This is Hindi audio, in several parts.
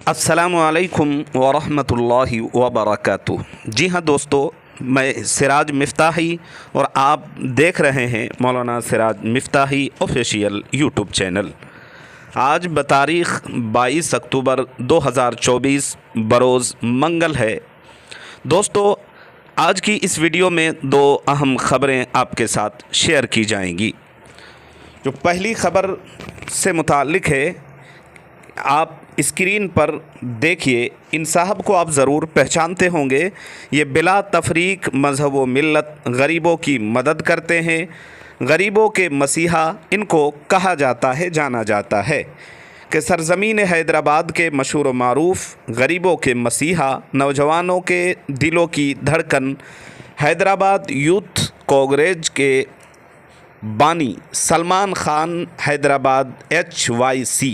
अस्सलामुअलैकुम वरहमतुल्लाहि वबरकातुह। जी हाँ दोस्तों, मैं सिराज मिफ्ताही और आप देख रहे हैं मौलाना सिराज मिफ्ताही ऑफिशियल यूट्यूब चैनल। आज बतारीख़ 22 अक्टूबर 2024 बरोज़ मंगल है। दोस्तों, आज की इस वीडियो में दो अहम ख़बरें आपके साथ शेयर की जाएंगी। जो पहली ख़बर से मुताल्लिक़ है, आप स्क्रीन पर देखिए, इन साहब को आप ज़रूर पहचानते होंगे। ये बिला तफरीक मज़हब व मिल्लत गरीबों की मदद करते हैं। गरीबों के मसीहा इनको कहा जाता है, जाना जाता है कि सरज़मीन हैदराबाद के मशहूर मारूफ़ गरीबों के मसीहा, नौजवानों के दिलों की धड़कन, हैदराबाद यूथ कांग्रेस के बानी सलमान खान हैदराबाद HYC।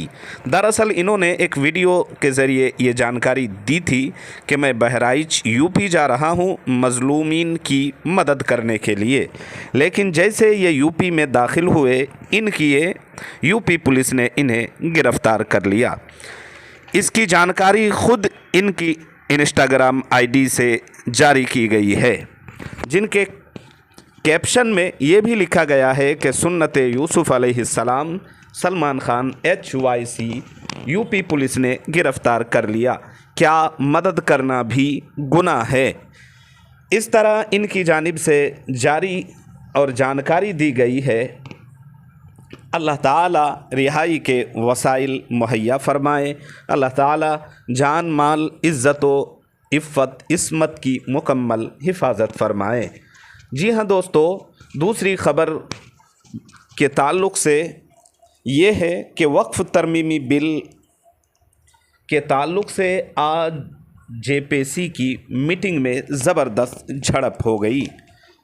दरअसल इन्होंने एक वीडियो के ज़रिए ये जानकारी दी थी कि मैं बहराइच यूपी जा रहा हूँ मज़लूमीन की मदद करने के लिए, लेकिन जैसे ये यूपी में दाखिल हुए, इनकी ये यूपी पुलिस ने इन्हें गिरफ़्तार कर लिया। इसकी जानकारी ख़ुद इनकी इंस्टाग्राम ID से जारी की गई है, जिनके कैप्शन में ये भी लिखा गया है कि सुन्नत यूसुफ़ अलैहिस्सलाम Salman Khan HYC UP police ने गिरफ़्तार कर लिया, क्या मदद करना भी गुनाह है। इस तरह इनकी जानिब से जारी और जानकारी दी गई है। अल्लाह ताला रिहाई के वसाइल मुहैया फ़रमाए। अल्लाह ताला जान माल इज़्ज़त व इफ़्फ़त इस्मत की मुकम्मल हिफाजत फ़रमाए। जी हाँ दोस्तों, दूसरी ख़बर के ताल्लुक़ से ये है कि वक्फ़ तरमीमी बिल के ताल्लुक़ से आज JPC की मीटिंग में ज़बरदस्त झड़प हो गई।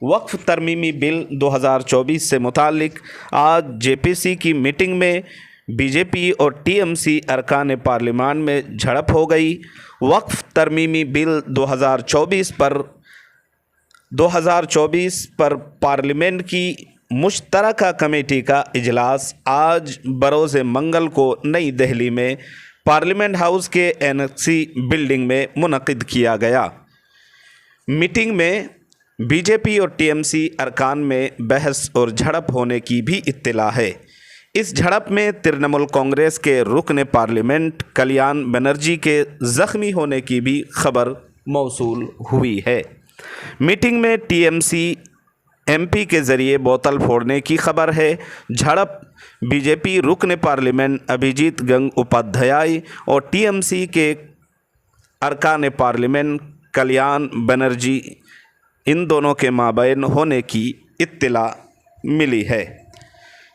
वक्फ़ तरमीमी बिल 2024 से मुताल्लिक़ आज JPC की मीटिंग में BJP और TMC अरकान पार्लिमान में झड़प हो गई। वक्फ़ तरमीमी बिल 2024 पर पार्लियामेंट की मुश्तरका कमेटी का इजलास आज बरोज़ मंगल को नई दिल्ली में पार्लियामेंट हाउस के NXC बिल्डिंग में मुनक़िद किया गया। मीटिंग में BJP और TMC अरकान में बहस और झड़प होने की भी इत्तला है। इस झड़प में तृणमूल कांग्रेस के रुकन पार्लियामेंट कल्याण बनर्जी के ज़ख्मी होने की भी खबर मौसूल हुई है। मीटिंग में TMC MP के ज़रिए बोतल फोड़ने की खबर है। झड़प BJP रुकन पार्लियामेंट अभिजीत गंग उपाध्याय और TMC के अरकान पार्लियामेंट कल्याण बनर्जी, इन दोनों के माबैन होने की इत्तला मिली है।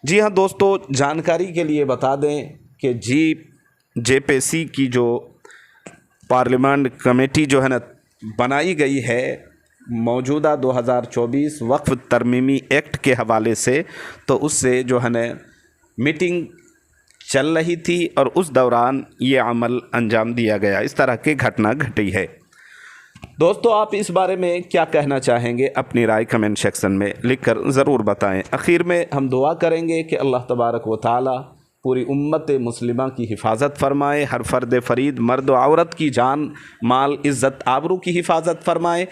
जी हाँ दोस्तों, जानकारी के लिए बता दें कि JPC की जो पार्लियामेंट कमेटी जो है ना बनाई गई है मौजूदा 2024 वक्फ़ तरमीमी एक्ट के हवाले से, तो उससे जो है ना मीटिंग चल रही थी और उस दौरान ये अमल अंजाम दिया गया। इस तरह की घटना घटी है। दोस्तों, आप इस बारे में क्या कहना चाहेंगे? अपनी राय कमेंट सेक्शन में लिखकर ज़रूर बताएं। आखिर में हम दुआ करेंगे कि अल्लाह तबारक व तआला पूरी उम्मत मुस्लिमा की हिफाजत फ़रमाए, हर फ़र्द फ़रीद मर्द व औरत की जान माल इज़्ज़त आबरू की हिफाजत फ़रमाए,